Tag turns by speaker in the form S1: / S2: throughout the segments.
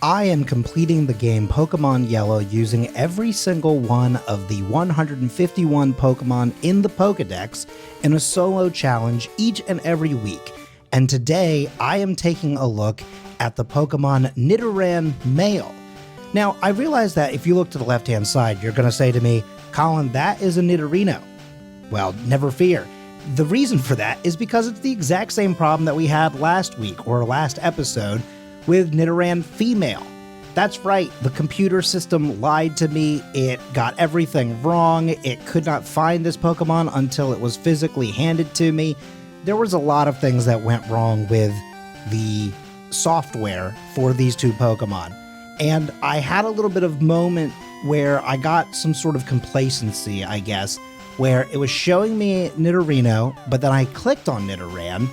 S1: I am completing the game Pokemon Yellow using every single one of the 151 Pokemon in the Pokedex in a solo challenge each and every week. And today I am taking a look at the Pokemon Nidoran male. Now, I realize that if you look to the left-hand side, you're going to say to me, Colin, that is a Nidorino. Well, never fear. The reason for that is because it's the exact same problem that we had last week or last episode with Nidoran female. That's right, the computer system lied to me, it got everything wrong, it could not find this Pokemon until it was physically handed to me. There was a lot of things that went wrong with the software for these two Pokemon. And I had a little bit of moment where I got some sort of complacency, I guess, where it was showing me Nidorino, but then I clicked on Nidoran,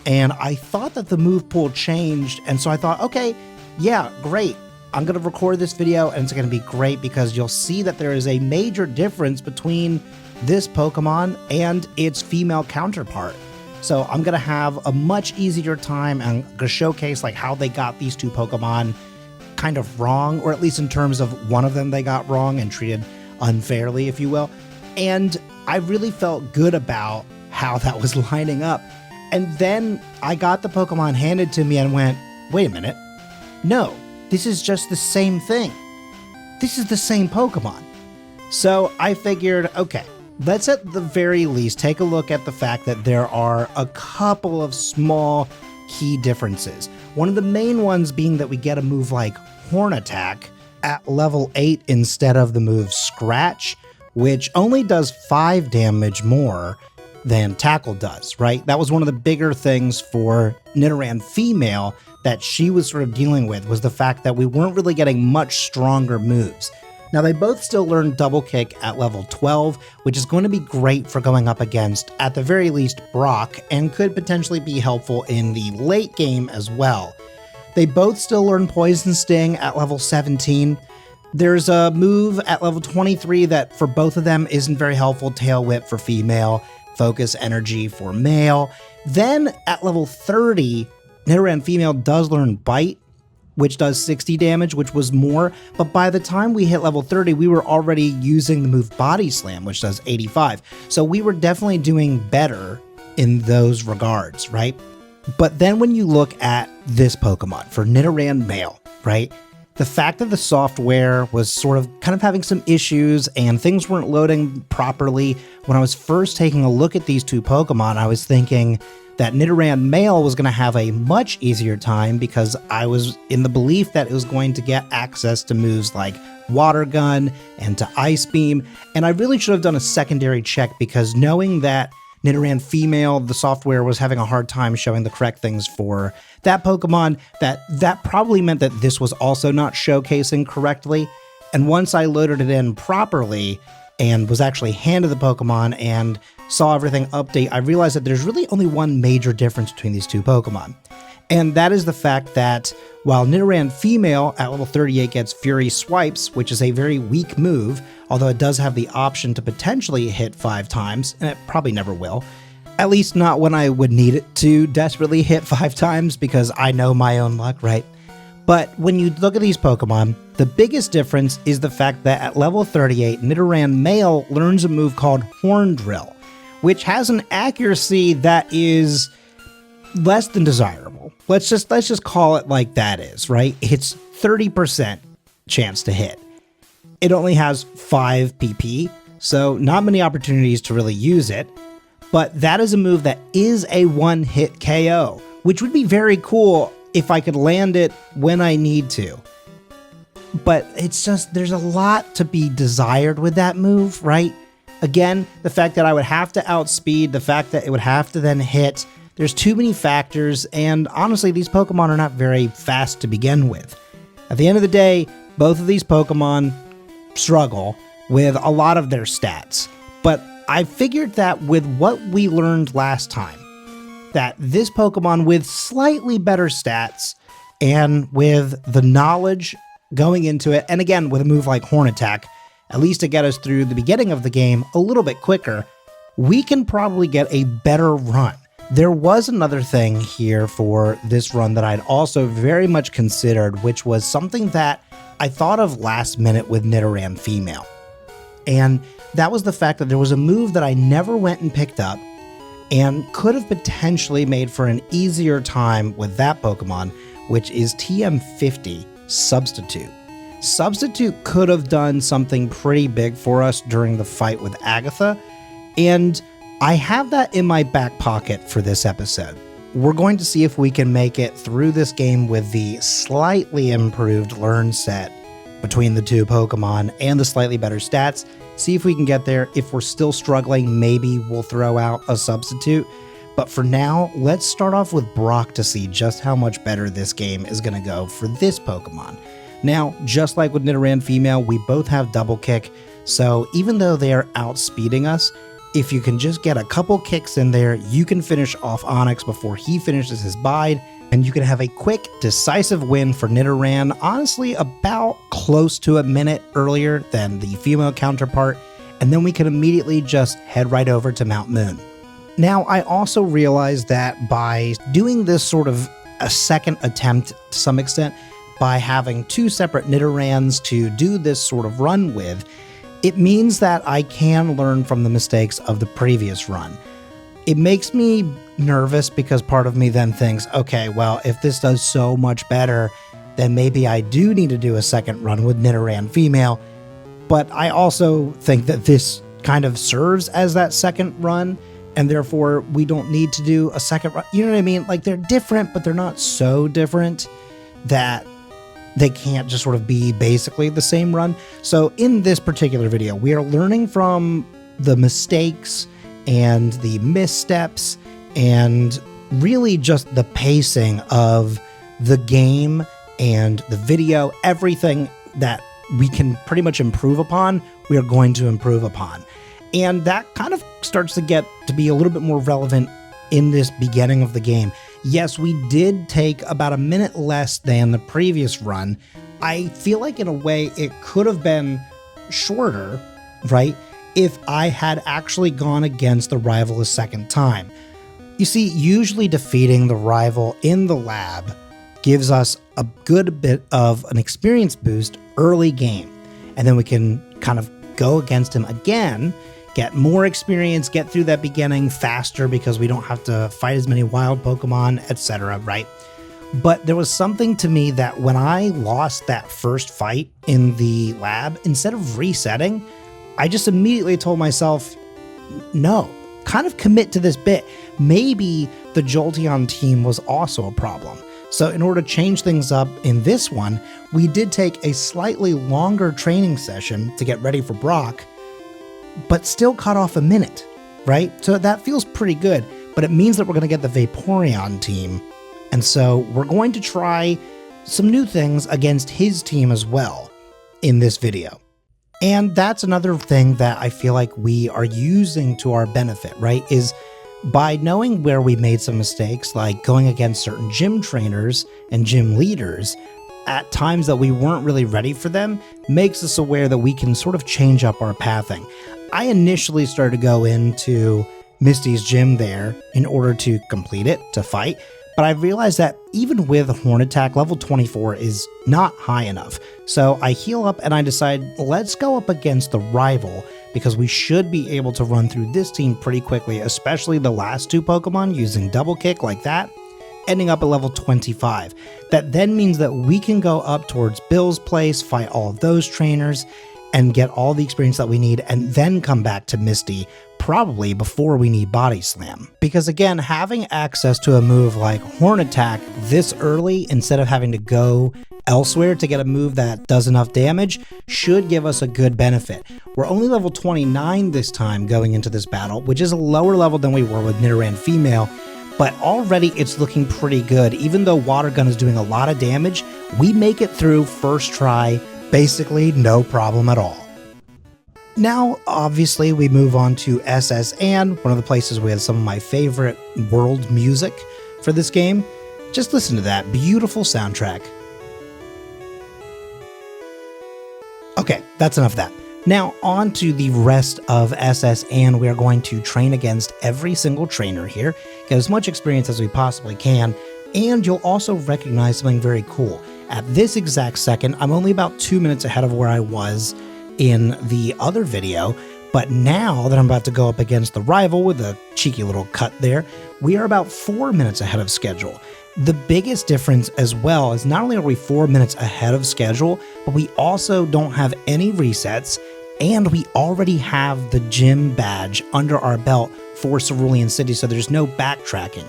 S1: and I thought that the move pool changed, and so I thought, okay, yeah, great. I'm going to record this video, and it's going to be great because you'll see that there is a major difference between this Pokemon and its female counterpart. So I'm going to have a much easier time, and I'm going to showcase like how they got these two Pokemon kind of wrong, or at least in terms of one of them they got wrong and treated unfairly, if you will. And I really felt good about how that was lining up. And then I got the Pokemon handed to me and went, wait a minute. No, this is just the same thing. This is the same Pokemon. So I figured, okay, let's at the very least take a look at the fact that there are a couple of small key differences. One of the main ones being that we get a move like Horn Attack at level 8 instead of the move Scratch, which only does 5 damage more than Tackle does, right? That was one of the bigger things for Nidoran female that she was sort of dealing with, was the fact that we weren't really getting much stronger moves. Now, they both still learn Double Kick at level 12, which is going to be great for going up against, at the very least, Brock, and could potentially be helpful in the late game as well. They both still learn Poison Sting at level 17. There's a move at level 23 that for both of them isn't very helpful, Tail Whip for female, Focus Energy for male. Then at level 30, Nidoran female does learn Bite, which does 60 damage, which was more, but by the time we hit level 30, we were already using the move Body Slam, which does 85. So we were definitely doing better in those regards, right? But then when you look at this Pokemon for Nidoran male, right? The fact that the software was sort of kind of having some issues and things weren't loading properly. When I was first taking a look at these two Pokemon, I was thinking that Nidoran male was going to have a much easier time because I was in the belief that it was going to get access to moves like Water Gun and to Ice Beam. And I really should have done a secondary check because knowing that Nidoran female, the software was having a hard time showing the correct things for that Pokemon, that probably meant that this was also not showcasing correctly. And once I loaded it in properly and was actually handed the Pokemon and saw everything update, I realized that there's really only one major difference between these two Pokemon. And that is the fact that while Nidoran female at level 38 gets Fury Swipes, which is a very weak move, although it does have the option to potentially hit 5 times, and it probably never will, at least not when I would need it to desperately hit 5 times because I know my own luck, right? But when you look at these Pokemon, the biggest difference is the fact that at level 38, Nidoran male learns a move called Horn Drill, which has an accuracy that is less than desirable. Let's just call it like that is, right? It's 30% chance to hit. It only has 5 PP, so not many opportunities to really use it, but that is a move that is a one-hit KO, which would be very cool if I could land it when I need to. But it's just, there's a lot to be desired with that move, right? Again, the fact that I would have to outspeed, the fact that it would have to then hit, there's too many factors, and honestly, these Pokemon are not very fast to begin with. At the end of the day, both of these Pokemon struggle with a lot of their stats, but I figured that with what we learned last time, that this Pokemon with slightly better stats and with the knowledge going into it, and again, with a move like Horn Attack, at least to get us through the beginning of the game a little bit quicker, we can probably get a better run There was another thing here for this run that I'd also very much considered, which was something that I thought of last minute with Nidoran female. And that was the fact that there was a move that I never went and picked up and could have potentially made for an easier time with that Pokemon, which is TM50 Substitute. Substitute could have done something pretty big for us during the fight with Agatha, and I have that in my back pocket for this episode. We're going to see if we can make it through this game with the slightly improved learn set between the two Pokemon and the slightly better stats. See if we can get there. If we're still struggling, maybe we'll throw out a substitute. But for now, let's start off with Brock to see just how much better this game is going to go for this Pokemon. Now, just like with Nidoran female, we both have double kick. So even though they are outspeeding us, if you can just get a couple kicks in there, you can finish off Onix before he finishes his bide, and you can have a quick, decisive win for Nidoran, honestly about close to a minute earlier than the female counterpart, and then we can immediately just head right over to Mount Moon. Now, I also realized that by doing this sort of a second attempt to some extent, by having two separate Nidorans to do this sort of run with, it means that I can learn from the mistakes of the previous run. It makes me nervous because part of me then thinks, okay, well, if this does so much better, then maybe I do need to do a second run with Nidoran female. But I also think that this kind of serves as that second run, and therefore we don't need to do a second run. You know what I mean? Like, they're different, but they're not so different that they can't just sort of be basically the same run. So in this particular video, we are learning from the mistakes and the missteps and really just the pacing of the game and the video. Everything that we can pretty much improve upon, we are going to improve upon. And that kind of starts to get to be a little bit more relevant in this beginning of the game. Yes, we did take about a minute less than the previous run. I feel like in a way it could have been shorter, right, if I had actually gone against the rival a second time. You see, usually defeating the rival in the lab gives us a good bit of an experience boost early game, and then we can kind of go against him again, get more experience, get through that beginning faster because we don't have to fight as many wild Pokemon, etc., right? But there was something to me that when I lost that first fight in the lab, instead of resetting, I just immediately told myself, no, kind of commit to this bit. Maybe the Jolteon team was also a problem. So in order to change things up in this one, we did take a slightly longer training session to get ready for Brock, but still cut off a minute, right? So that feels pretty good, but it means that we're going to get the Vaporeon team. And so we're going to try some new things against his team as well in this video. And that's another thing that I feel like we are using to our benefit, right? Is by knowing where we made some mistakes, like going against certain gym trainers and gym leaders at times that we weren't really ready for them, makes us aware that we can sort of change up our pathing. I initially started to go into Misty's gym there in order to complete it, to fight, but I realized that even with Horn Attack, level 24 is not high enough. So I heal up and I decide, let's go up against the rival, because we should be able to run through this team pretty quickly, especially the last two Pokemon using double kick like that, ending up at level 25. That then means that we can go up towards Bill's place, fight all of those trainers, and get all the experience that we need, and then come back to Misty, probably before we need Body Slam. Because again, having access to a move like Horn Attack this early, instead of having to go elsewhere to get a move that does enough damage, should give us a good benefit. We're only level 29 this time going into this battle, which is a lower level than we were with Nidoran female, but already it's looking pretty good. Even though Water Gun is doing a lot of damage, we make it through first try, basically no problem at all. Now, obviously, we move on to SS Anne, one of the places we had some of my favorite world music for this game. Just listen to that beautiful soundtrack. Okay, that's enough of that. Now on to the rest of SS, and we are going to train against every single trainer here, get as much experience as we possibly can, and you'll also recognize something very cool. At this exact second, I'm only about 2 minutes ahead of where I was in the other video, but now that I'm about to go up against the rival with a cheeky little cut there, we are about 4 minutes ahead of schedule. The biggest difference as well is not only are we 4 minutes ahead of schedule, but we also don't have any resets, and we already have the gym badge under our belt for Cerulean City, so there's no backtracking.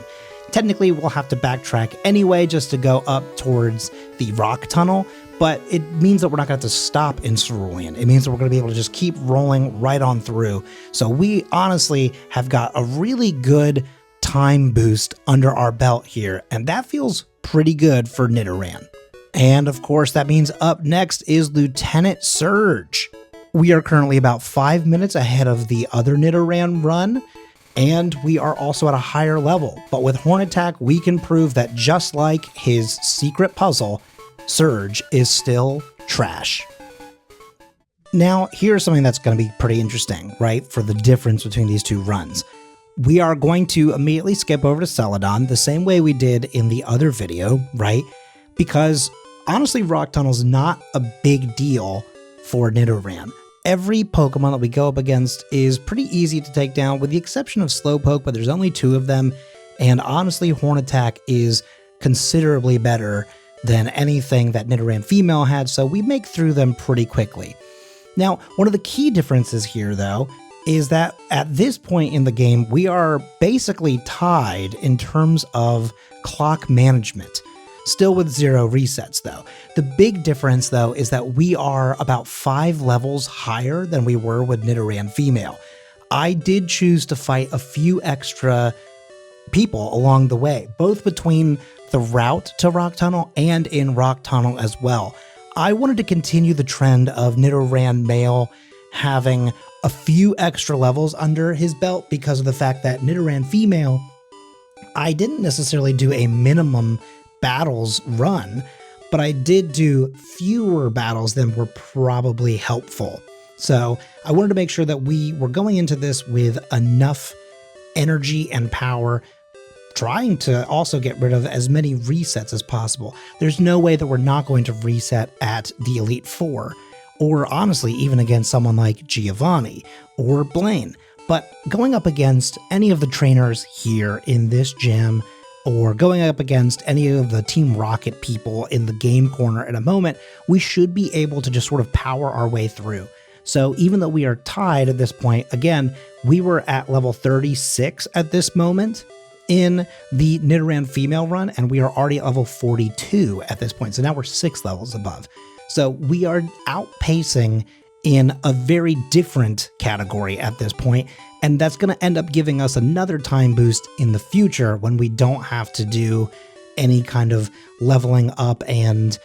S1: Technically, we'll have to backtrack anyway just to go up towards the rock tunnel, but it means that we're not going to have to stop in Cerulean. It means that we're going to be able to just keep rolling right on through. So we honestly have got a really good time boost under our belt here, and that feels pretty good for Nidoran. And of course, that means up next is Lieutenant Surge. We are currently about 5 minutes ahead of the other Nidoran run, and we are also at a higher level. But with Horn Attack, we can prove that just like his secret puzzle, Surge is still trash. Now, here's something that's going to be pretty interesting, right, for the difference between these two runs. We are going to immediately skip over to Celadon the same way we did in the other video, right? Because honestly, Rock Tunnel's not a big deal for Nidoran. Every Pokemon that we go up against is pretty easy to take down with the exception of Slowpoke, but there's only 2 of them. And honestly, Horn Attack is considerably better than anything that Nidoran Female had, so we make through them pretty quickly. Now, one of the key differences here, though, is that at this point in the game, we are basically tied in terms of clock management. Still with 0 resets, though. The big difference, though, is that we are about 5 levels higher than we were with Nidoran Female. I did choose to fight a few extra people along the way, both between the route to Rock Tunnel and in Rock Tunnel as well. I wanted to continue the trend of Nidoran Male having a few extra levels under his belt because of the fact that Nidoran Female, I didn't necessarily do a minimum battles run, but I did do fewer battles than were probably helpful. So I wanted to make sure that we were going into this with enough energy and power, trying to also get rid of as many resets as possible. There's no way that we're not going to reset at the Elite Four, or honestly, even against someone like Giovanni or Blaine. But going up against any of the trainers here in this gym, or going up against any of the Team Rocket people in the game corner in a moment, we should be able to just sort of power our way through. So even though we are tied at this point, again, we were at level 36 at this moment in the Nidoran Female run, and we are already at level 42 at this point. So now we're 6 levels above. So we are outpacing in a very different category at this point, and that's going to end up giving us another time boost in the future when we don't have to do any kind of leveling up and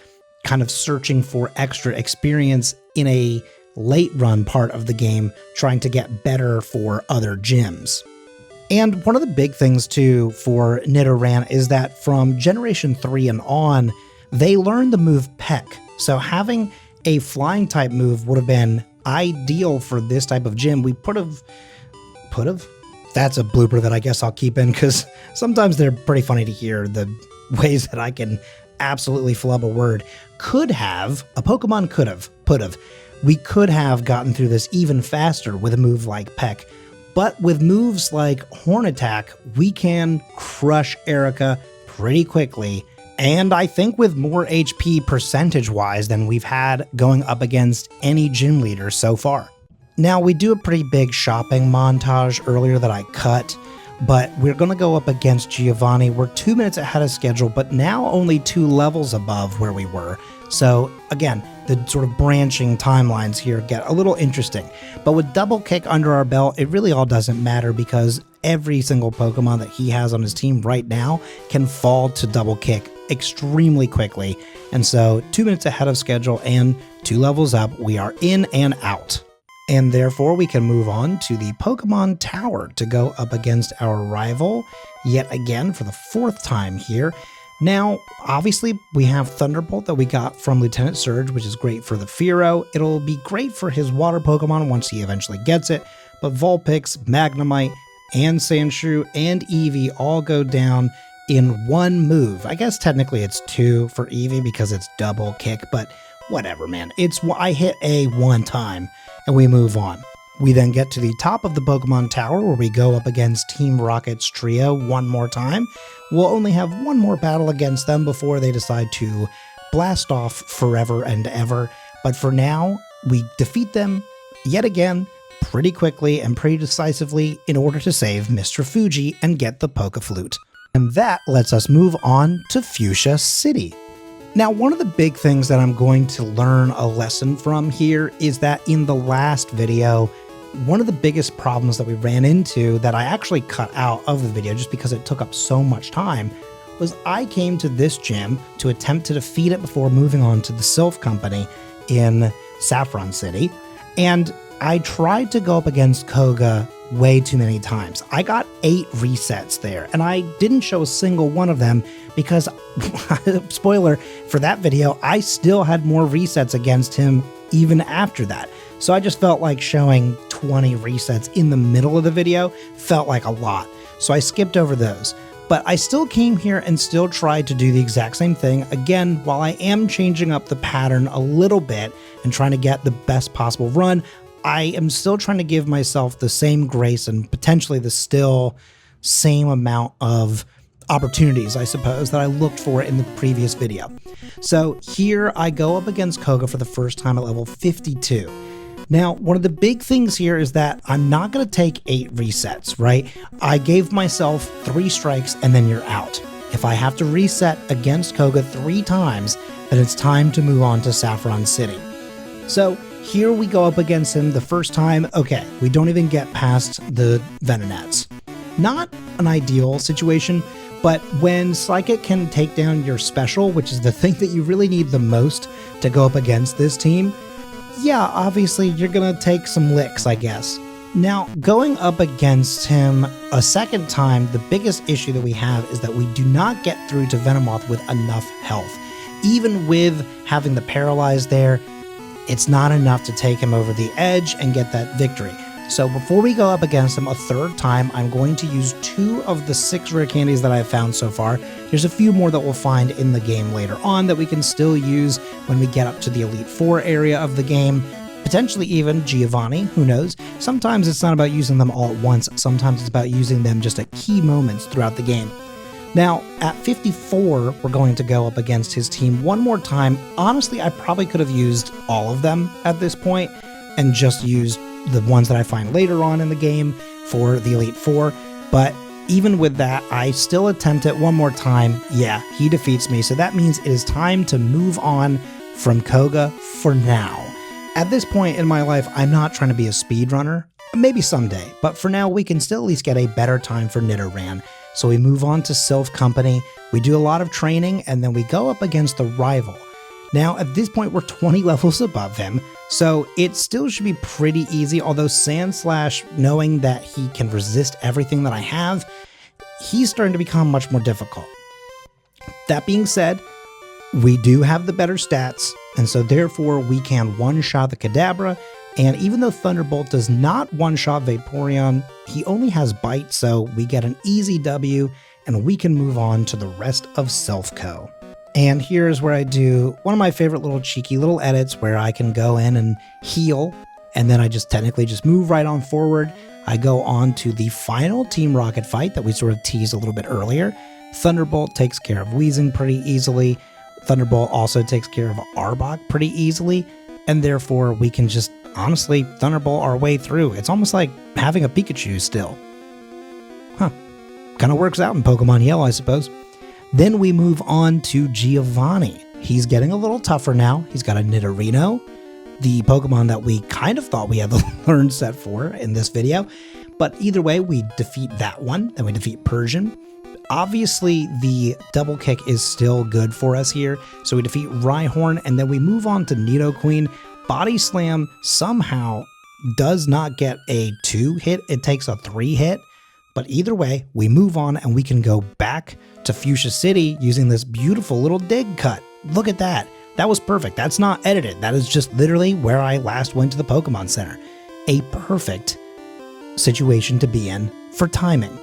S1: kind of searching for extra experience in a late run part of the game, trying to get better for other gyms. And one of the big things too for Nidoran is that from Generation 3 and on, they learned the move Peck. So having a flying type move would have been ideal for this type of gym. We put have? That's a blooper that I guess I'll keep in because sometimes they're pretty funny to hear, the ways that I can absolutely flub a word. A Pokemon could have. We could have gotten through this even faster with a move like Peck. But with moves like Horn Attack, we can crush Erica pretty quickly, and I think with more HP percentage-wise than we've had going up against any gym leader so far. Now, we do a pretty big shopping montage earlier that I cut, but we're going to go up against Giovanni. We're 2 minutes ahead of schedule, but now only 2 levels above where we were. So again, the sort of branching timelines here get a little interesting. But with Double Kick under our belt, it really all doesn't matter because every single Pokemon that he has on his team right now can fall to Double Kick extremely quickly. And so 2 minutes ahead of schedule and 2 levels up, we are in and out. And therefore we can move on to the Pokemon Tower to go up against our rival yet again for the 4th time here. Now, obviously, we have Thunderbolt that we got from Lieutenant Surge, which is great for the Fearow. It'll be great for his water Pokemon once he eventually gets it, but Vulpix, Magnemite, and Sandshrew and Eevee all go down in one move. I guess technically it's 2 for Eevee because it's double kick, but whatever, man. I hit A one time and we move on. We then get to the top of the Pokemon Tower where we go up against Team Rocket's trio one more time. We'll only have one more battle against them before they decide to blast off forever and ever. But for now, we defeat them yet again pretty quickly and pretty decisively in order to save Mr. Fuji and get the Poké-Flute. And that lets us move on to Fuchsia City. Now, one of the big things that I'm going to learn a lesson from here is that in the last video, one of the biggest problems that we ran into that I actually cut out of the video just because it took up so much time was I came to this gym to attempt to defeat it before moving on to the Sylph Company in Saffron City, and I tried to go up against Koga way too many times. I got 8 resets there, and I didn't show a single one of them because, spoiler for that video, I still had more resets against him even after that. So I just felt like showing 20 resets in the middle of the video felt like a lot. So I skipped over those. But I still came here and still tried to do the exact same thing. Again, while I am changing up the pattern a little bit and trying to get the best possible run, I am still trying to give myself the same grace and potentially the still same amount of opportunities, I suppose, that I looked for in the previous video. So here I go up against Koga for the first time at level 52. Now, one of the big things here is that I'm not going to take 8 resets, right? I gave myself 3 strikes and then you're out. If I have to reset against Koga 3 times, then it's time to move on to Saffron City. So here we go up against him the first time. Okay, we don't even get past the Venonats. Not an ideal situation, but when Psychic can take down your special, which is the thing that you really need the most to go up against this team, yeah, obviously you're gonna take some licks, I guess. Now, going up against him a second time, the biggest issue that we have is that we do not get through to Venomoth with enough health. Even with having the Paralyze there, it's not enough to take him over the edge and get that victory. So before we go up against him a third time, I'm going to use 2 of the 6 rare candies that I've found so far. There's a few more that we'll find in the game later on that we can still use when we get up to the Elite Four area of the game. Potentially even Giovanni, who knows? Sometimes it's not about using them all at once, sometimes it's about using them just at key moments throughout the game. Now, at 54, we're going to go up against his team one more time. Honestly, I probably could have used all of them at this point and just used the ones that I find later on in the game for the Elite Four, but even with that, I still attempt it one more time. Yeah, he defeats me, so that means it is time to move on from Koga for now. At this point in my life, I'm not trying to be a speedrunner. Maybe someday, but for now, we can still at least get a better time for Nidoran. So we move on to Sylph Company, we do a lot of training, and then we go up against the rival. Now, at this point, we're 20 levels above him, so it still should be pretty easy, although Sandslash, knowing that he can resist everything that I have, he's starting to become much more difficult. That being said, we do have the better stats, and so therefore we can one-shot the Kadabra, and even though Thunderbolt does not one-shot Vaporeon, he only has Bite, so we get an easy W, and we can move on to the rest of Sylph Co. And here's where I do one of my favorite little cheeky little edits where I can go in and heal, and then I just technically just move right on forward. I go on to the final Team Rocket fight that we sort of teased a little bit earlier. Thunderbolt takes care of Weezing pretty easily. Thunderbolt also takes care of Arbok pretty easily, and therefore we can just honestly Thunderbolt our way through. It's almost like having a Pikachu still. Huh. Kind of works out in Pokemon Yellow, I suppose. Then we move on to Giovanni. He's getting a little tougher now. He's got a Nidorino, the Pokemon that we kind of thought we had the learn set for in this video. But either way, we defeat that one. Then we defeat Persian. Obviously, the double kick is still good for us here. So we defeat Rhyhorn, and then we move on to Nidoqueen. Body Slam somehow does not get a 2 hit. It takes a 3 hit. But either way, we move on and we can go back to Fuchsia City using this beautiful little dig cut. Look at that. That was perfect. That's not edited. That is just literally where I last went to the Pokemon Center. A perfect situation to be in for timing.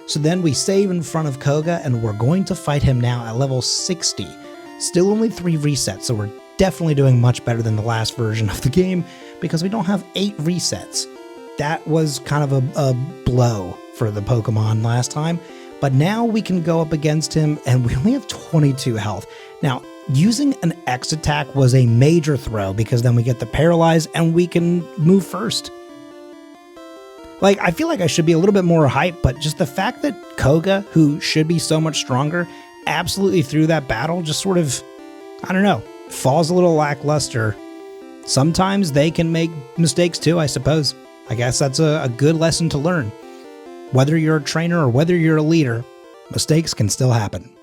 S1: So then we save in front of Koga and we're going to fight him now at level 60. Still only 3 resets, so we're definitely doing much better than the last version of the game because we don't have 8 resets. That was kind of a blow for the Pokemon last time, but now we can go up against him and we only have 22 health. Now, using an X attack was a major throw because then we get the Paralyze and we can move first. Like, I feel like I should be a little bit more hyped, but just the fact that Koga, who should be so much stronger, absolutely threw that battle just sort of, I don't know, falls a little lackluster. Sometimes they can make mistakes too, I suppose. I guess that's a good lesson to learn. Whether you're a trainer or whether you're a leader, mistakes can still happen.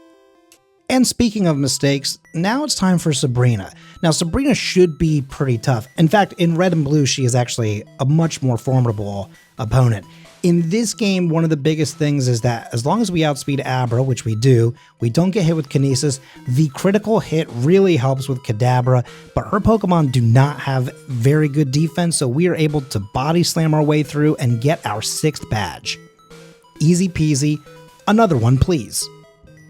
S1: And speaking of mistakes, now it's time for Sabrina. Now, Sabrina should be pretty tough. In fact, in Red and Blue, she is actually a much more formidable opponent. In this game, one of the biggest things is that as long as we outspeed Abra, which we do, we don't get hit with Kinesis. The critical hit really helps with Kadabra, but her Pokemon do not have very good defense, so we are able to body slam our way through and get our 6th badge. Easy peasy. Another one, please.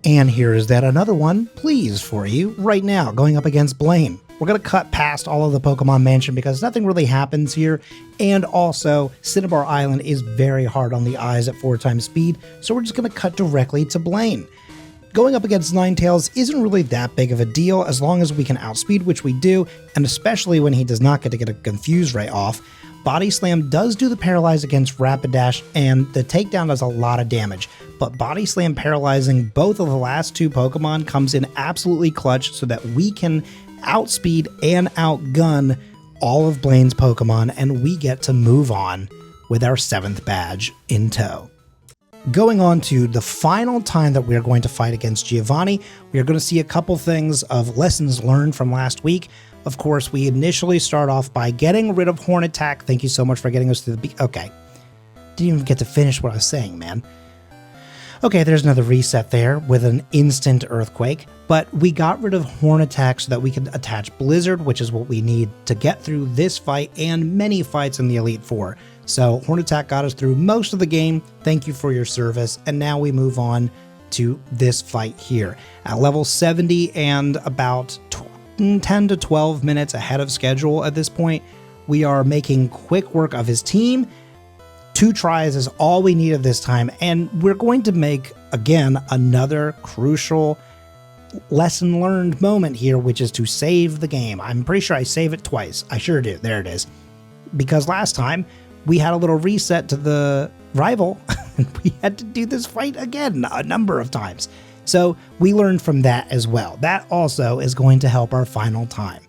S1: And here is that another one, please, for you right now, going up against Blaine. We're going to cut past all of the Pokemon Mansion because nothing really happens here, and also Cinnabar Island is very hard on the eyes at 4 times speed, so we're just going to cut directly to Blaine. Going up against Ninetales isn't really that big of a deal as long as we can outspeed, which we do, and especially when he does not get a Confuse Ray off. Body Slam does do the Paralyze against Rapidash, and the Takedown does a lot of damage, but Body Slam paralyzing both of the last 2 Pokemon comes in absolutely clutch so that we can outspeed and outgun all of Blaine's Pokemon, and we get to move on with our 7th badge in tow. Going on to the final time that we are going to fight against Giovanni, we are going to see a couple things of lessons learned from last week. Of course, we initially start off by getting rid of Horn Attack. Thank you so much for getting us to the okay. Didn't even get to finish what I was saying, man. Okay, there's another reset there with an instant Earthquake, but we got rid of Horn Attack so that we could attach Blizzard, which is what we need to get through this fight and many fights in the Elite Four. So Horn Attack got us through most of the game. Thank you for your service. And now we move on to this fight here. At level 70 and about 10 to 12 minutes ahead of schedule at this point, we are making quick work of his team. 2 tries is all we needed this time, and we're going to make, again, another crucial lesson learned moment here, which is to save the game. I'm pretty sure I save it twice. I sure do. There it is. Because last time, we had a little reset to the rival, and we had to do this fight again a number of times. So we learned from that as well. That also is going to help our final time.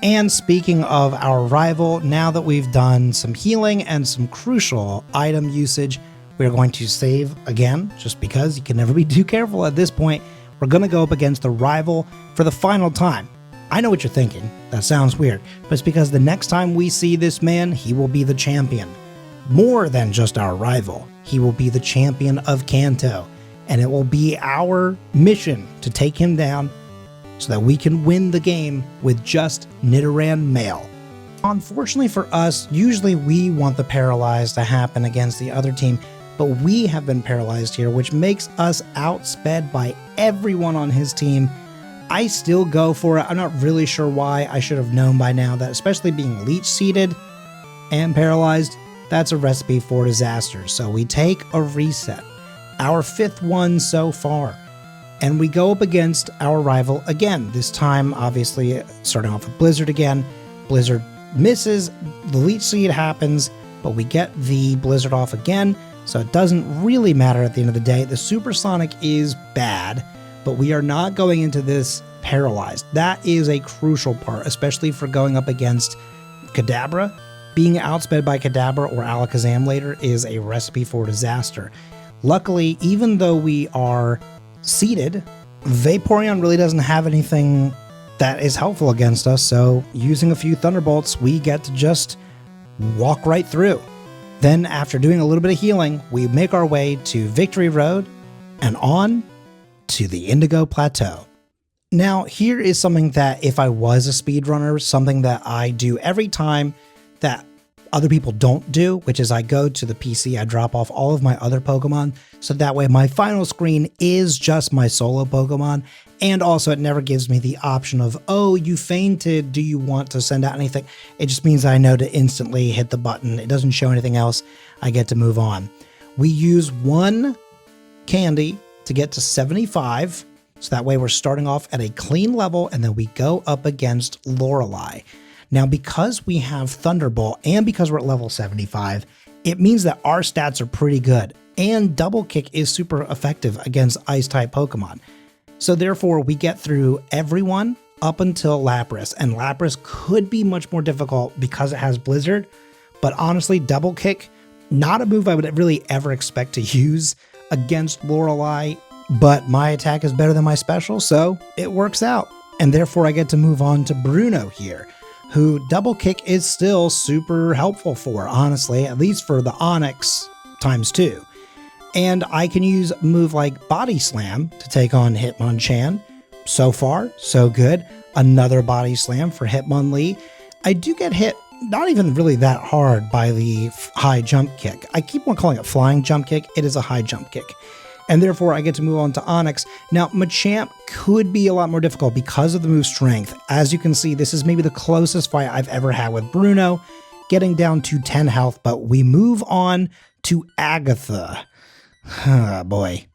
S1: And speaking of our rival, now that we've done some healing and some crucial item usage, we're going to save again, just because you can never be too careful at this point. We're going to go up against the rival for the final time. I know what you're thinking. That sounds weird, but it's because the next time we see this man, he will be the champion. More than just our rival. He will be the champion of Kanto, and it will be our mission to take him down so that we can win the game with just Nidoran Male. Unfortunately for us, usually we want the Paralyze to happen against the other team, but we have been paralyzed here, which makes us outsped by everyone on his team. I still go for it. I'm not really sure why. I should have known by now that, especially being leech seeded and paralyzed, that's a recipe for disaster. So we take a reset, our 5th one so far, and we go up against our rival again. This time, obviously, starting off with Blizzard again. Blizzard misses, the leech seed happens, but we get the Blizzard off again, so it doesn't really matter at the end of the day. The Supersonic is bad, but we are not going into this paralyzed. That is a crucial part, especially for going up against Kadabra. Being outsped by Kadabra or Alakazam later is a recipe for disaster. Luckily, even though we are seeded, Vaporeon really doesn't have anything that is helpful against us, so using a few Thunderbolts, we get to just walk right through. Then after doing a little bit of healing, we make our way to Victory Road and on to the Indigo Plateau. Now, here is something that if I was a speedrunner, something that I do every time that other people don't do, which is I go to the PC, I drop off all of my other Pokemon, so that way my final screen is just my solo Pokemon, and also it never gives me the option of, oh, you fainted, do you want to send out anything? It just means I know to instantly hit the button. It doesn't show anything else. I get to move on. We use one candy to get to 75, so that way we're starting off at a clean level, and then we go up against Lorelei. Now, because we have Thunderbolt and because we're at level 75, it means that our stats are pretty good, and Double Kick is super effective against Ice-type Pokemon. So therefore, we get through everyone up until Lapras, and Lapras could be much more difficult because it has Blizzard, but honestly, Double Kick, not a move I would really ever expect to use against Lorelei, but my attack is better than my special, so it works out. And therefore, I get to move on to Bruno here, who Double Kick is still super helpful for, honestly, at least for the Onix ×2. And I can use a move like Body Slam to take on Hitmonchan. So far, so good. Another Body Slam for Hitmonlee. I do get hit not even really that hard by the high jump kick. I keep on calling it flying jump kick. It is a high jump kick. And therefore, I get to move on to Onix. Now, Machamp could be a lot more difficult because of the move Strength. As you can see, this is maybe the closest fight I've ever had with Bruno, getting down to 10 health, but we move on to Agatha. Oh, boy.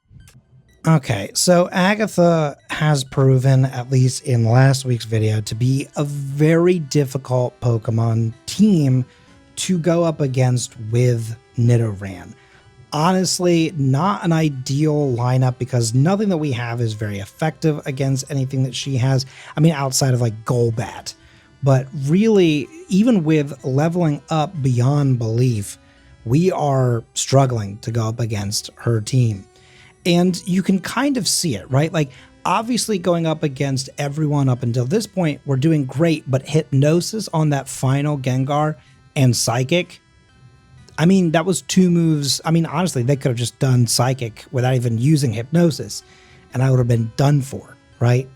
S1: Okay, so Agatha has proven, at least in last week's video, to be a very difficult Pokemon team to go up against with Nidoran. Honestly, not an ideal lineup because nothing that we have is very effective against anything that she has. I mean, outside of like Golbat. But really, even with leveling up beyond belief, we are struggling to go up against her team. And you can kind of see it, right? Like, obviously going up against everyone up until this point, we're doing great, but Hypnosis on that final Gengar and Psychic, I mean, that was two moves. I mean, honestly, they could have just done Psychic without even using Hypnosis, and I would have been done for, right?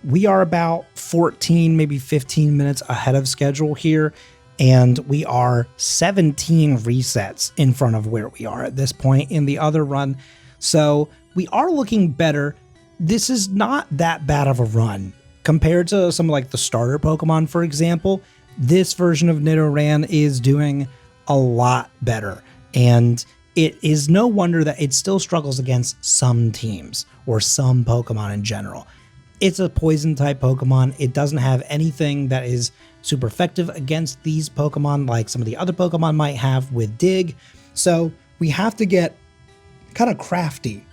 S1: We are about 14, maybe 15 minutes ahead of schedule here, and we are 17 resets in front of where we are at this point in the other run. So we are looking better. This is not that bad of a run compared to some like the starter Pokemon, for example. This version of Nidoran is doing a lot better, and it is no wonder that it still struggles against some teams or some Pokemon in general. It's a poison type Pokemon. It doesn't have anything that is super effective against these Pokemon like some of the other Pokemon might have with Dig. So we have to get kind of crafty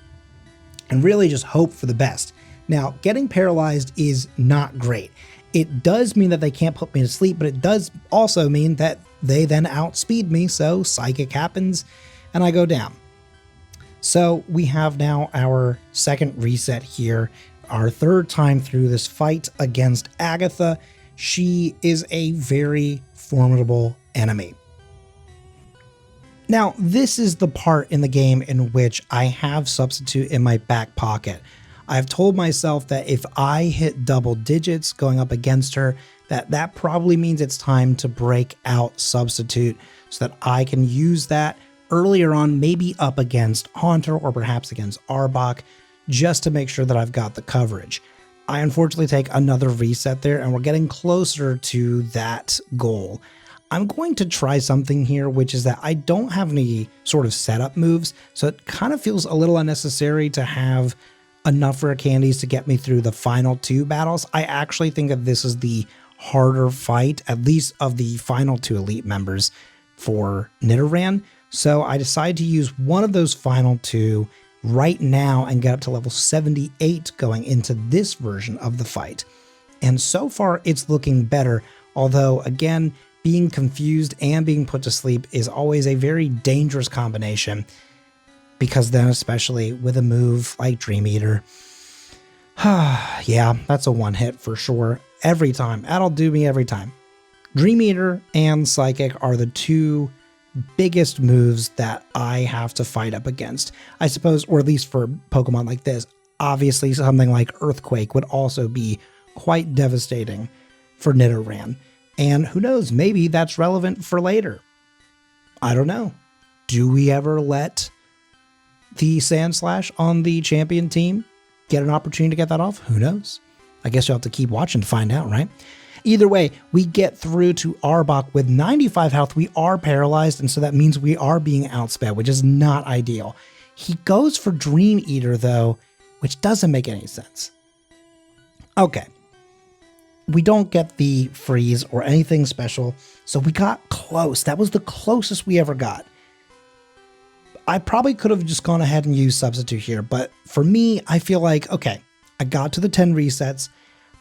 S1: and really just hope for the best. Now, getting paralyzed is not great. It does mean that they can't put me to sleep, but it does also mean that they then outspeed me, so Psychic happens and I go down. So we have now our second reset here, our third time through this fight against Agatha. She is a very formidable enemy. Now, this is the part in the game in which I have Substitute in my back pocket. I've told myself that if I hit double digits going up against her, that probably means it's time to break out Substitute so that I can use that earlier on, maybe up against Haunter or perhaps against Arbok, just to make sure that I've got the coverage. I unfortunately take another reset there, and we're getting closer to that goal. I'm going to try something here, which is that I don't have any sort of setup moves, so it kind of feels a little unnecessary to have enough rare candies to get me through the final two battles. I actually think that this is the harder fight, at least of the final two elite members for Nidoran. So I decided to use one of those final two right now and get up to level 78 going into this version of the fight. And so far it's looking better, although again, being confused and being put to sleep is always a very dangerous combination, because then especially with a move like Dream Eater, yeah, that's a one hit for sure. Every time. That'll do me every time. Dream Eater and Psychic are the two biggest moves that I have to fight up against, I suppose, or at least for Pokemon like this. Obviously, something like Earthquake would also be quite devastating for Nidoran. And who knows, maybe that's relevant for later. I don't know. Do we ever let the Sandslash on the champion team get an opportunity to get that off? Who knows? I guess you'll have to keep watching to find out, right? Either way, we get through to Arbok with 95 health. We are paralyzed, and so that means we are being outsped, which is not ideal. He goes for Dream Eater, though, which doesn't make any sense. Okay. We don't get the freeze or anything special, so we got close. That was the closest we ever got. I probably could have just gone ahead and used Substitute here, but for me, I feel like, okay, I got to the 10 resets,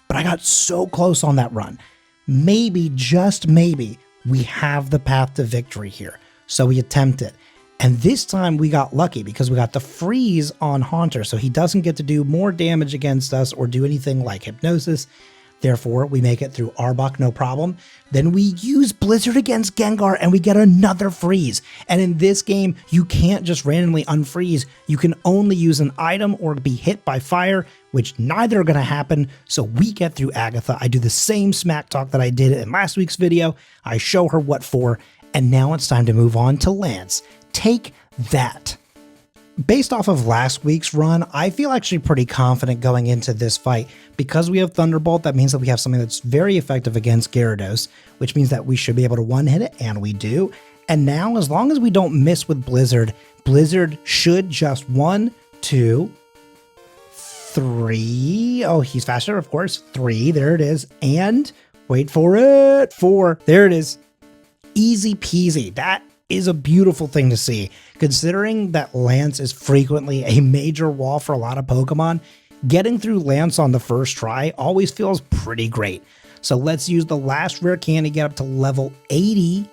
S1: but I got so close on that run. Maybe, just maybe, we have the path to victory here. So we attempt it. And this time we got lucky because we got the freeze on Haunter, so he doesn't get to do more damage against us or do anything like Hypnosis. Therefore, we make it through Arbok, no problem. Then we use Blizzard against Gengar and we get another freeze. And in this game, you can't just randomly unfreeze. You can only use an item or be hit by fire, which neither are going to happen. So we get through Agatha. I do the same smack talk that I did in last week's video. I show her what for. And now it's time to move on to Lance. Take that. Based off of last week's run, I feel actually pretty confident going into this fight. Because we have Thunderbolt, that means that we have something that's very effective against Gyarados, which means that we should be able to one-hit it, and we do. And now, as long as we don't miss with Blizzard, Blizzard should just 1, 2, 3. Oh, he's faster, of course. 3, there it is. And, wait for it, 4. There it is. Easy peasy. That is a beautiful thing to see. Considering that Lance is frequently a major wall for a lot of Pokemon, getting through Lance on the first try always feels pretty great. So let's use the last rare candy, get up to level 80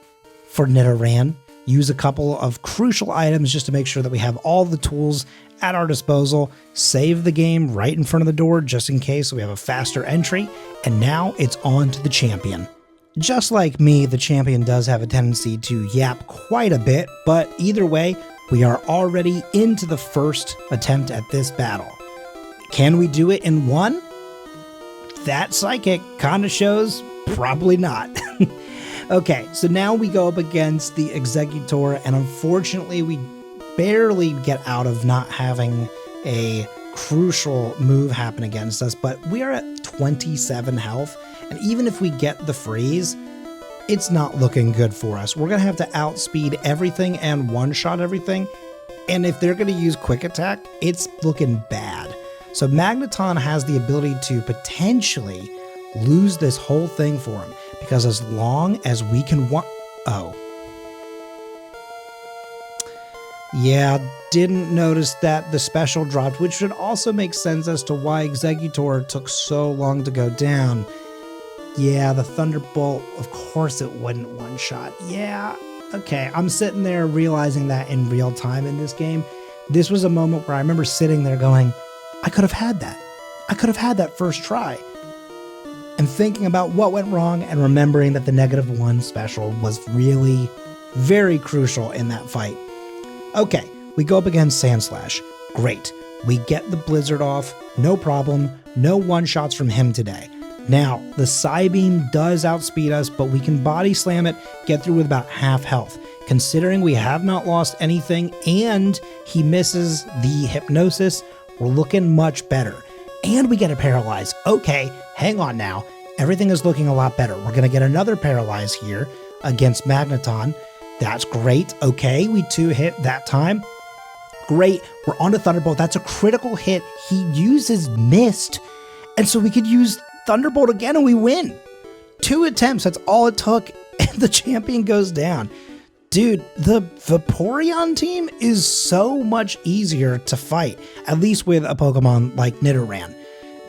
S1: for Nidoran. Use a couple of crucial items just to make sure that we have all the tools at our disposal. Save the game right in front of the door just in case we have a faster entry. And now it's on to the champion. Just like me, the champion does have a tendency to yap quite a bit, but either way, we are already into the first attempt at this battle. Can we do it in one? That psychic kind of shows probably not. Okay, so now we go up against the Exeggutor, and unfortunately we barely get out of not having a crucial move happen against us, but we are at 27 health. And even if we get the freeze, it's not looking good for us. We're going to have to outspeed everything and one-shot everything. And if they're going to use Quick Attack, it's looking bad. So Magneton has the ability to potentially lose this whole thing for him. Because as long as we can... Oh. Yeah, didn't notice that the special dropped, which should also make sense as to why Exeggutor took so long to go down. Yeah, the Thunderbolt, of course it wouldn't one-shot. Yeah, okay, I'm sitting there realizing that in real time in this game. This was a moment where I remember sitting there going, I could have had that. I could have had that first try. And thinking about what went wrong and remembering that the -1 special was really very crucial in that fight. Okay, we go up against Sandslash. Great. We get the Blizzard off. No problem. No one-shots from him today. Now, the Psybeam does outspeed us, but we can body slam it, get through with about half health. Considering we have not lost anything and he misses the Hypnosis, we're looking much better. And we get a Paralyze. Okay, hang on now. Everything is looking a lot better. We're going to get another Paralyze here against Magneton. That's great. Okay, we 2-hit that time. Great. We're on to Thunderbolt. That's a critical hit. He uses Mist. And so we could use Thunderbolt again and we win. 2 attempts, that's all it took, and the champion goes down. Dude, the Vaporeon team is so much easier to fight, at least with a Pokemon like Nidoran.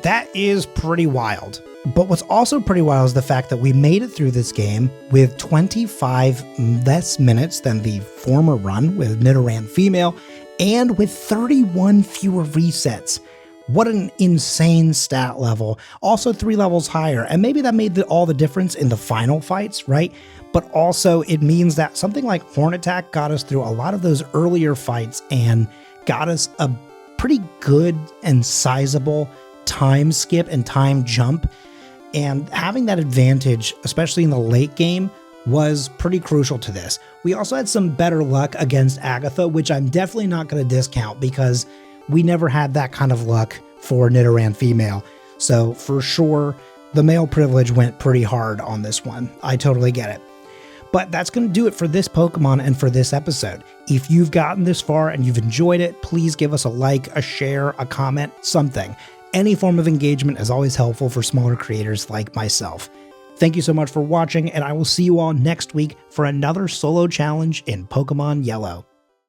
S1: That is pretty wild. But what's also pretty wild is the fact that we made it through this game with 25 less minutes than the former run with Nidoran Female, and with 31 fewer resets. What an insane stat level. Also 3 levels higher. And maybe that made all the difference in the final fights, right? But also it means that something like Horn Attack got us through a lot of those earlier fights and got us a pretty good and sizable time skip and time jump. And having that advantage, especially in the late game, was pretty crucial to this. We also had some better luck against Agatha, which I'm definitely not going to discount because we never had that kind of luck for Nidoran female. So for sure, the male privilege went pretty hard on this one. I totally get it. But that's going to do it for this Pokemon and for this episode. If you've gotten this far and you've enjoyed it, please give us a like, a share, a comment, something. Any form of engagement is always helpful for smaller creators like myself. Thank you so much for watching, and I will see you all next week for another solo challenge in Pokemon Yellow.